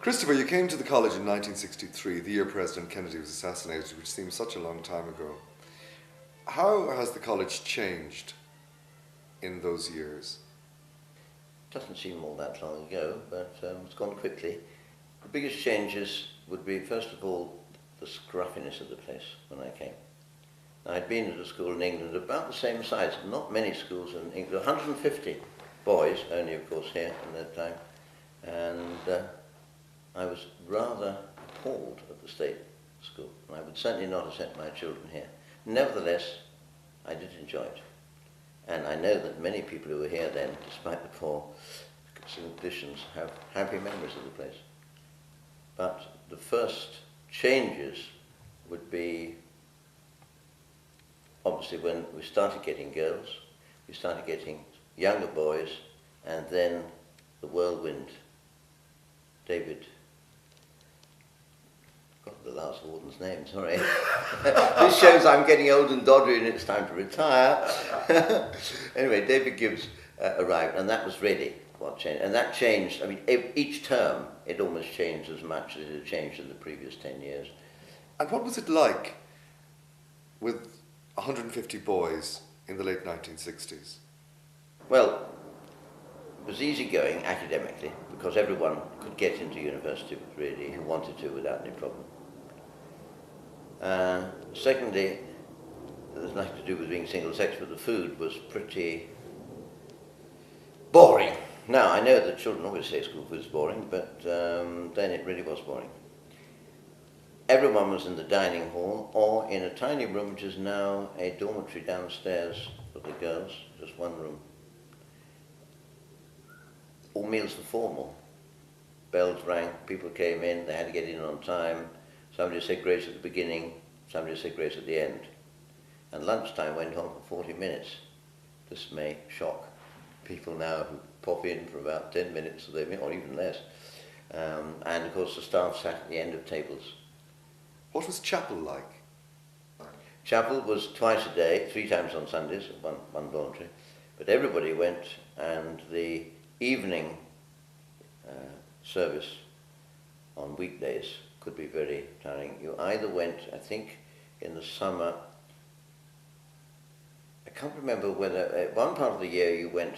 Christopher, you came to the college in 1963, the year President Kennedy was assassinated, which seems such a long time ago. How has the college changed in those years? Doesn't seem all that long ago, but it's gone quickly. The biggest changes would be, first of all, the scruffiness of the place when I came. I'd been at a school in England about the same size, not many schools in England, 150 boys, only of course here in that time, and I was rather appalled at the state school, and I would certainly not have sent my children here. Nevertheless, I did enjoy it, and I know that many people who were here then, despite the poor conditions, have happy memories of the place. But the first changes would be obviously when we started getting girls, we started getting younger boys, and then the whirlwind. David, got the last warden's name, sorry. This shows I'm getting old and doddery and it's time to retire. Anyway, David Gibbs arrived, and that was really what changed. And that changed, I mean, each term it almost changed as much as it had changed in the previous 10 years. And what was it like with 150 boys in the late 1960s? Well, it was easy going academically because everyone could get into university really who wanted to without any problem. Secondly, there's nothing to do with being single sex, but the food was pretty boring. Now, I know that children always say school food's boring, but then it really was boring. Everyone was in the dining hall or in a tiny room which is now a dormitory downstairs for the girls, just one room. All meals were formal. Bells rang, people came in, they had to get in on time. Somebody said grace at the beginning, somebody said grace at the end. And lunchtime went on for 40 minutes. This may shock people now who pop in for about 10 minutes, or even less. And of course the staff sat at the end of tables. What was chapel like? Chapel was twice a day, 3 times on Sundays, one voluntary. But everybody went, and the evening service on weekdays could be very tiring. You either went, I think, in the summer, I can't remember whether, one part of the year you went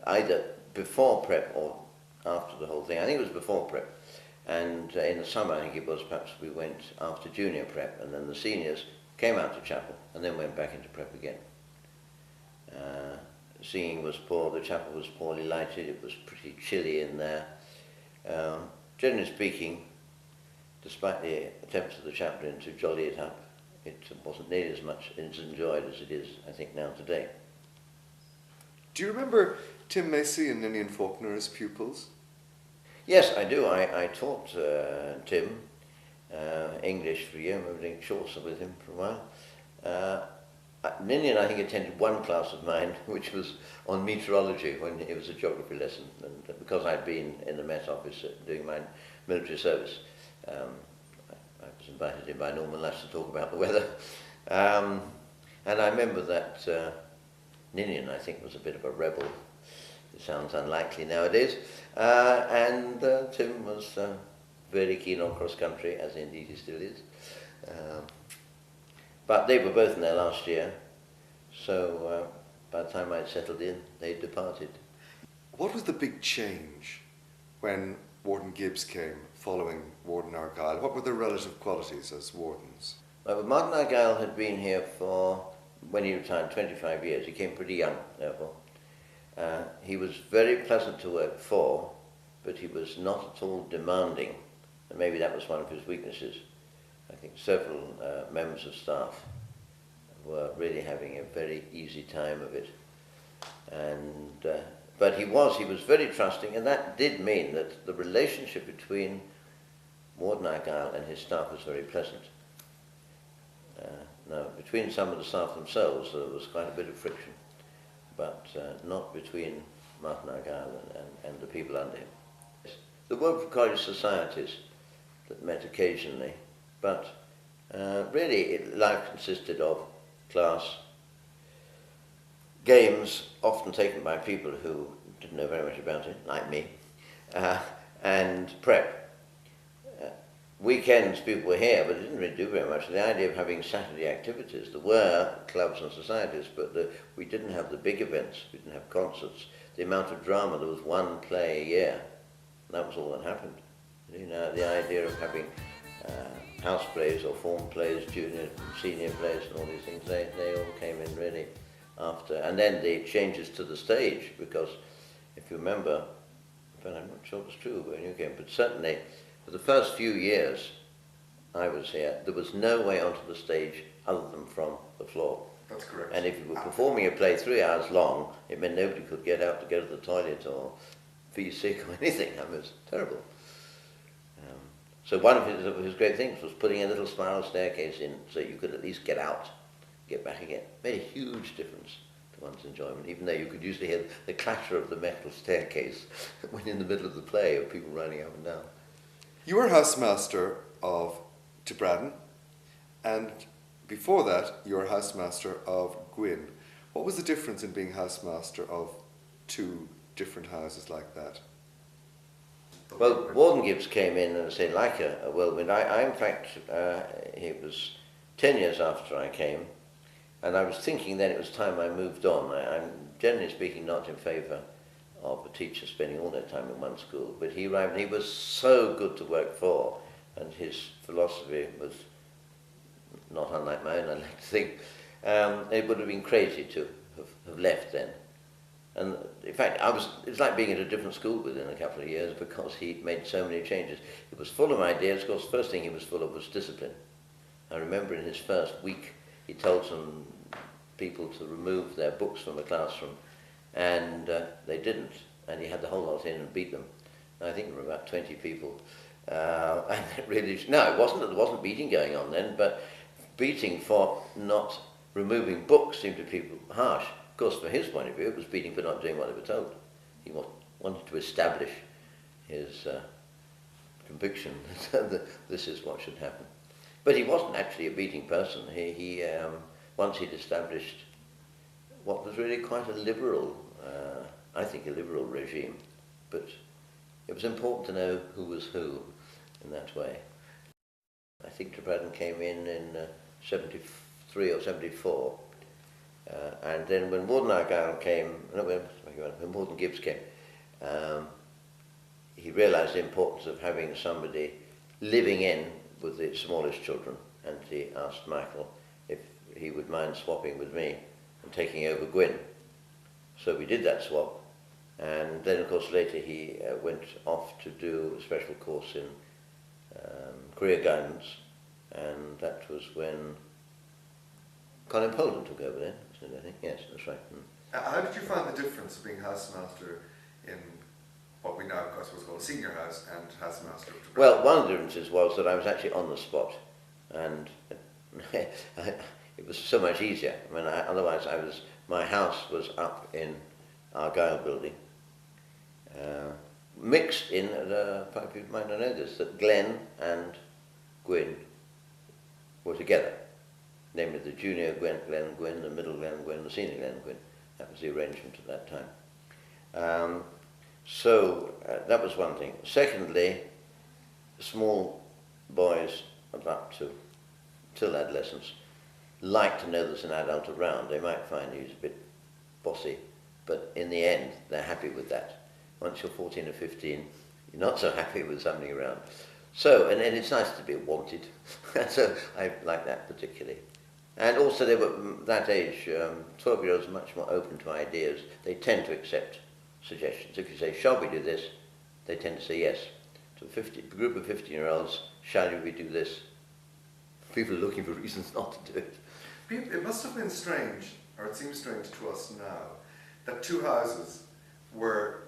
either before prep or after the whole thing. I think it was before prep. And in the summer, I think it was, perhaps we went after junior prep, and then the seniors came out to chapel and then went back into prep again. Singing was poor, the chapel was poorly lighted, it was pretty chilly in there. Generally speaking, despite the attempts of the chaplain to jolly it up, it wasn't nearly as much enjoyed as it is, I think, now today. Do you remember Tim Macy and Ninian Faulkner as pupils? Yes, I do. I taught Tim English for a year. I remember doing shorts with him for a while. Ninian, I think, attended one class of mine, which was on meteorology, when it was a geography lesson. And because I'd been in the Met Office doing my military service, I was invited in by Norman Lash to talk about the weather. And I remember that Ninian, I think, was a bit of a rebel. It sounds unlikely nowadays. And Tim was very keen on cross-country, as indeed he still is. But they were both in their last year, so by the time I'd settled in, they'd departed. What was the big change when Warden Gibbs came following Warden Argyll? What were their relative qualities as wardens? Well, Martin Argyll had been here for, when he retired, 25 years. He came pretty young, therefore. He was very pleasant to work for, but he was not at all demanding, and maybe that was one of his weaknesses. I think several members of staff were really having a very easy time of it. And, but he was very trusting, and that did mean that the relationship between Warden Argyll and his staff was very pleasant. Now, between some of the staff themselves, there was quite a bit of friction, but not between Martin Argyll and the people under him. There were college societies that met occasionally, but really life consisted of class, games often taken by people who didn't know very much about it, like me, and prep. weekends people were here, but it didn't really do very much. The idea of having Saturday activities, there were clubs and societies, but we didn't have the big events, we didn't have concerts. The amount of drama, there was one play a year, and that was all that happened. You know, the idea of having house plays or form plays, junior and senior plays and all these things, they all came in really after. And then the changes to the stage, because if you remember, but I'm not sure it's true when you came, but certainly for the first few years I was here, there was no way onto the stage other than from the floor. That's correct. And if you were performing a play 3 hours long, it meant nobody could get out to go to the toilet or be sick or anything. I mean, it was terrible. So one of his great things was putting a little spiral staircase in so you could at least get out, get back again. Made a huge difference to one's enjoyment, even though you could usually hear the clatter of the metal staircase when in the middle of the play of people running up and down. You were housemaster of Tibradden, and before that you were housemaster of Gwynn. What was the difference in being housemaster of two different houses like that? Well, Warden Gibbs came in and said, like a whirlwind. I in fact, it was 10 years after I came, and I was thinking then it was time I moved on. I'm generally speaking not in favour of a teacher spending all their time in one school, but he arrived and he was so good to work for, and his philosophy was not unlike mine, I like to think. It would have been crazy to have left then. And in fact, it was like being at a different school within a couple of years because he made so many changes. He was full of ideas. Of course, the first thing he was full of was discipline. I remember in his first week, he told some people to remove their books from the classroom, and they didn't. And he had the whole lot in and beat them. I think there were about 20 people. And it really, no, it wasn't that there wasn't beating going on then, but beating for not removing books seemed to people harsh. Of course, from his point of view, it was beating for not doing what they were told. He wanted to establish his conviction that this is what should happen. But he wasn't actually a beating person. He once he'd established what was really quite a liberal, I think a liberal regime, but it was important to know who was who in that way. I think Tibradden came in 73 or 74. And then when Warden Gibbs came, he realised the importance of having somebody living in with the smallest children, and he asked Michael if he would mind swapping with me and taking over Gwynn. So we did that swap, and then of course later he went off to do a special course in career guidance, and that was when Colin Poland took over then. I think. Yes, that's right. How did you find the difference of being housemaster in what we now, I suppose, call a senior house and housemaster? Well, one of the differences was that I was actually on the spot, and it was so much easier. I mean, otherwise my house was up in Argyle building, mixed in, people might not know this, that Glen and Gwynn were together. Namely the junior Gwynn, the middle Gwynn, the senior Gwynn. That was the arrangement at that time. So that was one thing. Secondly, small boys up to till adolescence like to know there's an adult around. They might find he's a bit bossy, but in the end they're happy with that. Once you're 14 or 15, you're not so happy with somebody around. So, and it's nice to be wanted. So I like that particularly. And also they were, that age, 12-year-olds are much more open to ideas. They tend to accept suggestions. If you say, shall we do this? They tend to say yes. To a group of 15-year-olds, shall we do this? People are looking for reasons not to do it. It must have been strange, or it seems strange to us now, that two houses were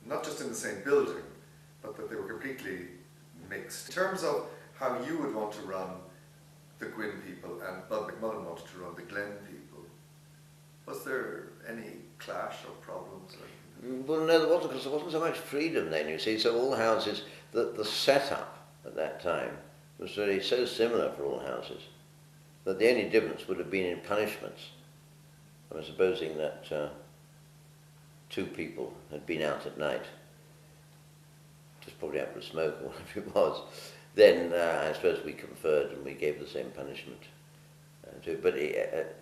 not just in the same building, but that they were completely mixed. In terms of how you would want to run the Gwynn people and Bud McMullen wanted to run the Glen people, was there any clash or problems? Well, no, there wasn't, because there wasn't so much freedom then, you see. So all houses, the setup at that time was really so similar for all houses that the only difference would have been in punishments. I was supposing that two people had been out at night, just probably out for a smoke or whatever it was, Then I suppose we conferred and we gave the same punishment to it. But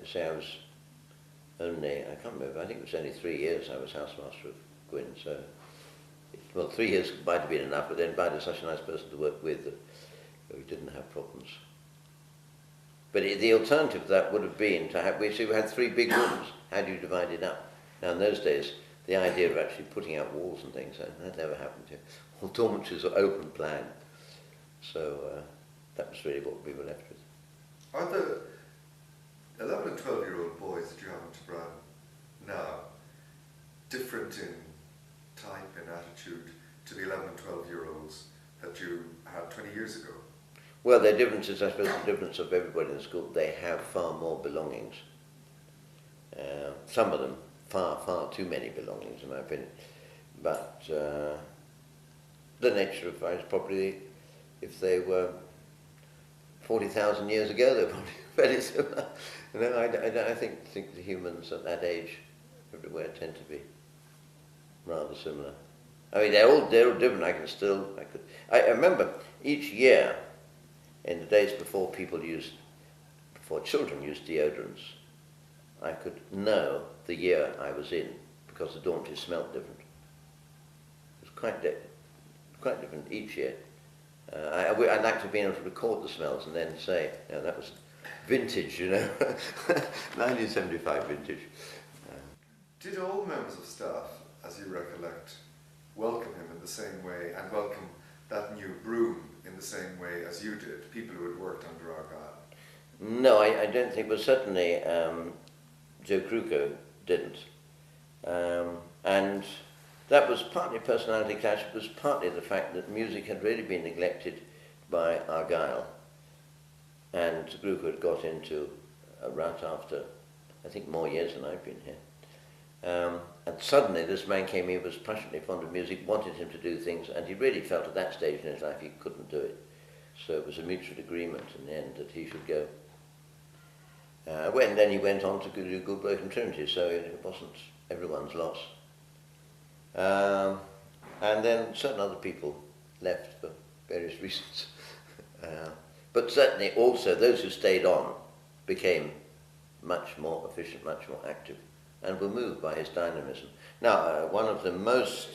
say I was only, I can't remember, I think it was only 3 years I was housemaster of Gwynn, so, well, 3 years might have been enough, but then Bide is such a nice person to work with that we didn't have problems. But the alternative to that would have been to have, we had 3 big rooms. How do you divide it up? Now in those days, the idea of actually putting out walls and things, that never happened here. All dormitories are open plan. So that was really what we were left with. Are the 11 and 12-year-old boys that you have in Tibradden now different in type and attitude to the 11 and 12-year-olds that you had 20 years ago? Well, their difference is, I suppose, the difference of everybody in the school. They have far more belongings. Some of them, far too many belongings, in my opinion. But the nature of it is probably, if they were 40,000 years ago, they're probably very similar. You know, I think the humans at that age everywhere tend to be rather similar. I mean, they're all different. I remember each year, in the days before children used deodorants, I could know the year I was in because the dormitory smelled different. It was quite different each year. I'd like to have been able to record the smells and then say, you know, that was vintage, you know, 1975 vintage. Did all members of staff, as you recollect, welcome him in the same way and welcome that new broom in the same way as you did, people who had worked under Argyll? No, I don't think, but certainly Joe Kruko didn't. And that was partly a personality clash, it was partly the fact that music had really been neglected by Argyll, and Kruko had got into a rut after, I think, more years than I've been here. And suddenly this man came in, was passionately fond of music, wanted him to do things, and he really felt at that stage in his life he couldn't do it. So it was a mutual agreement in the end that he should go. Then he went on to do good work in Trinity, so it wasn't everyone's loss. And then certain other people left for various reasons. But certainly also those who stayed on became much more efficient, much more active, and were moved by his dynamism. Now, one of the most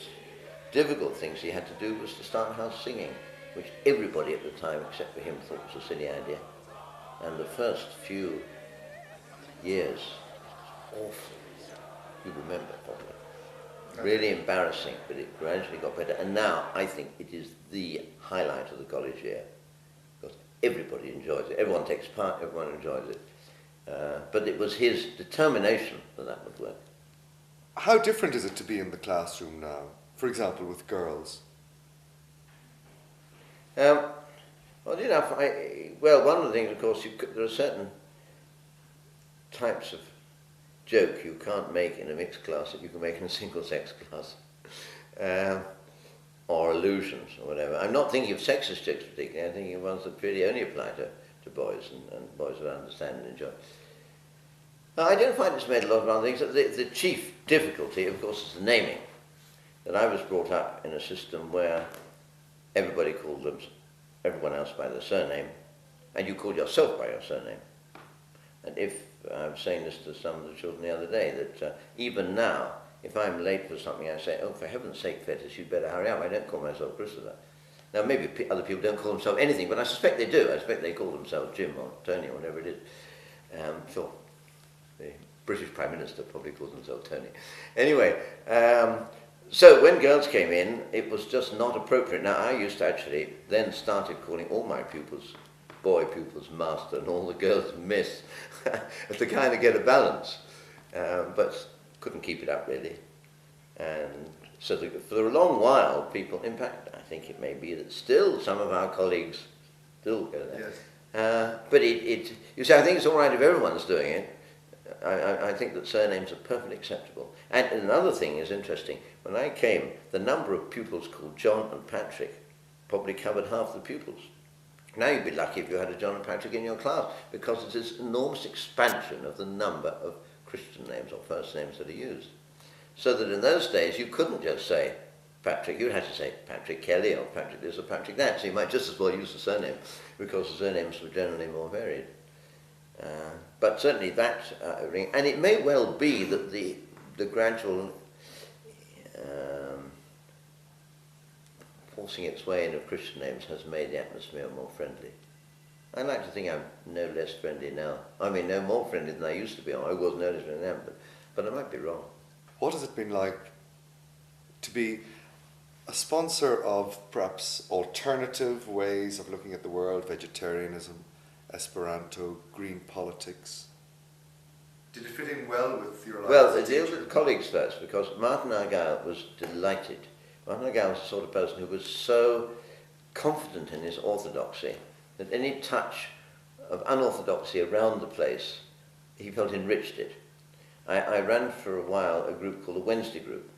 difficult things he had to do was to start house singing, which everybody at the time, except for him, thought was a silly idea. And the first few years, awful. You remember probably. Really embarrassing, but it gradually got better. And now I think it is the highlight of the college year, because everybody enjoys it. Everyone takes part, everyone enjoys it. But it was his determination that would work. How different is it to be in the classroom now, for example, with girls? Well, you know, one of the things, of course, there are certain types of joke you can't make in a mixed class that you can make in a single-sex class, or allusions or whatever. I'm not thinking of sexist jokes particularly. I'm thinking of ones that really only apply to boys and boys that understand and enjoy. Now, I don't find it's made a lot of other things. The chief difficulty, of course, is the naming. That I was brought up in a system where everybody called everyone else by their surname, and you called yourself by your surname. And if I was saying this to some of the children the other day, that even now, if I'm late for something, I say, "Oh, for heaven's sake, Fettes, you'd better hurry up." I don't call myself Christopher. Now, maybe other people don't call themselves anything, but I suspect they do. I suspect they call themselves Jim or Tony or whatever it is. Sure, the British Prime Minister probably calls himself Tony. Anyway, so when girls came in, it was just not appropriate. Now, I used to actually then started calling all my pupils, boy pupils, master, and all the girls miss, to kind of get a balance. But couldn't keep it up, really. And so for a long while, people, in fact, I think it may be that still some of our colleagues still go there. Yes. But you see, I think it's all right if everyone's doing it. I think that surnames are perfectly acceptable. And another thing is interesting. When I came, the number of pupils called John and Patrick probably covered half the pupils. Now you'd be lucky if you had a John and Patrick in your class, because it's this enormous expansion of the number of Christian names or first names that are used. So that in those days you couldn't just say Patrick, you'd have to say Patrick Kelly or Patrick this or Patrick that, so you might just as well use the surname, because the surnames were generally more varied. But certainly that ring, and it may well be that the gradual forcing its way in of Christian names has made the atmosphere more friendly. I like to think I'm no less friendly now. I mean, no more friendly than I used to be. I was no less friendly then, but I might be wrong. What has it been like to be a sponsor of perhaps alternative ways of looking at the world, vegetarianism, Esperanto, green politics? Did it fit in well with your life? Well, it deals with colleagues first, because Martin Argyll was delighted. Martin Argyll was the sort of person who was so confident in his orthodoxy that any touch of unorthodoxy around the place, he felt enriched it. I ran for a while a group called the Wednesday Group,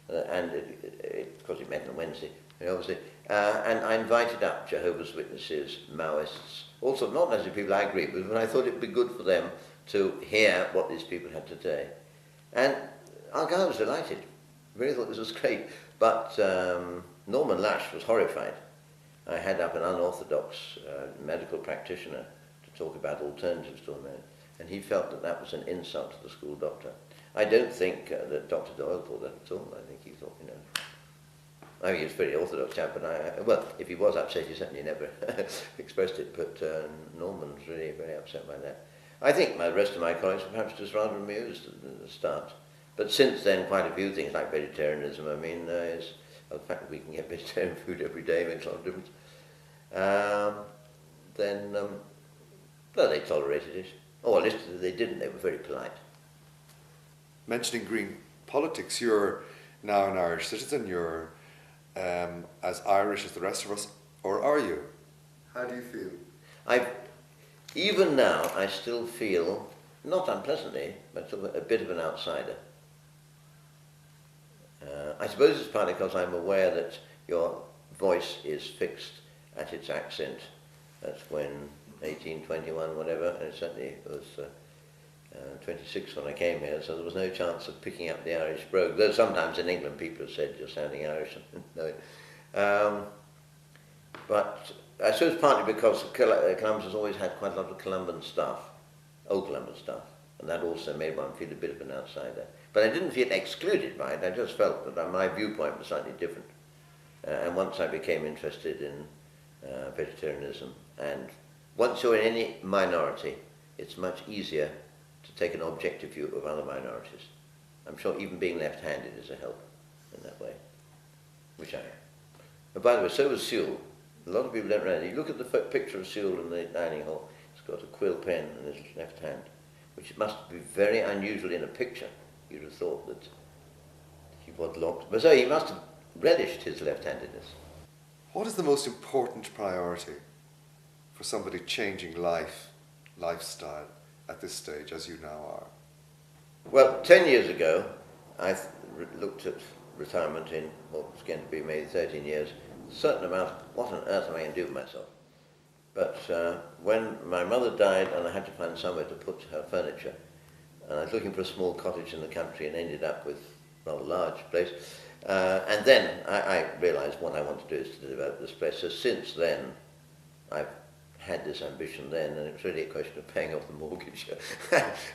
and of course it met on Wednesday, obviously, and I invited up Jehovah's Witnesses, Maoists, also not necessarily people I agreed with, but I thought it would be good for them to hear what these people had to say. And Argyll was delighted, really thought this was great, but Norman Lash was horrified. I had up an unorthodox medical practitioner to talk about alternatives to hormone, and he felt that that was an insult to the school doctor. I don't think that Dr. Doyle thought that at all. I think he thought, I mean, he was a very orthodox chap, but well, if he was upset, he certainly never expressed it, but Norman was really very upset by that. I think the rest of my colleagues were perhaps just rather amused at the start. But since then, quite a few things like vegetarianism, I mean, the fact that we can get vegetarian food every day makes a lot of difference. Well, they tolerated it. Or at least they didn't, they were very polite. Mentioning green politics, you're now an Irish citizen, you're as Irish as the rest of us, or are you? How do you feel? Even now, I still feel, not unpleasantly, but sort of a bit of an outsider. I suppose it's partly because I'm aware that your voice is fixed at its accent. That's when 18, 21, whatever, and it certainly was 26 when I came here, so there was no chance of picking up the Irish brogue, though sometimes in England people have said you're sounding Irish. But I suppose partly because Columba has always had quite a lot of Columban stuff, old Columban stuff, and that also made one feel a bit of an outsider. But I didn't feel excluded by it, I just felt that my viewpoint was slightly different. And once I became interested in vegetarianism, and once you're in any minority, it's much easier to take an objective view of other minorities. I'm sure even being left-handed is a help in that way, which I am. But by the way, so was Sewell. A lot of people don't realize. You look at the picture of Sewell in the dining hall, he's got a quill pen in his left hand, which must be very unusual in a picture. You'd have thought that he was locked. But so he must have relished his left-handedness. What is the most important priority for somebody changing lifestyle at this stage, as you now are? Well, 10 years ago, I looked at retirement in what was going to be maybe 13 years, a certain amount, what on earth am I going to do with myself? But when my mother died and I had to find somewhere to put her furniture, and I was looking for a small cottage in the country and ended up with a rather large place, and then I realised what I want to do is to develop this place. So since then, I've had this ambition then, and it's really a question of paying off the mortgage.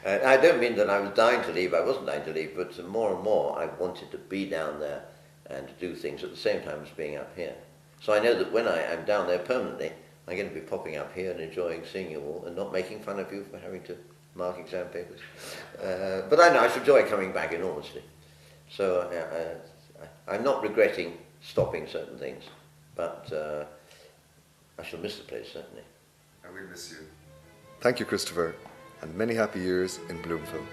I don't mean that I was dying to leave, I wasn't dying to leave, but more and more I wanted to be down there and to do things at the same time as being up here. So I know that when I am down there permanently, I'm going to be popping up here and enjoying seeing you all and not making fun of you for having to mark exam papers. But I know I shall enjoy coming back enormously. So I'm not regretting stopping certain things, but I shall miss the place, certainly. And we miss you. Thank you, Christopher, and many happy years in Bloomfield.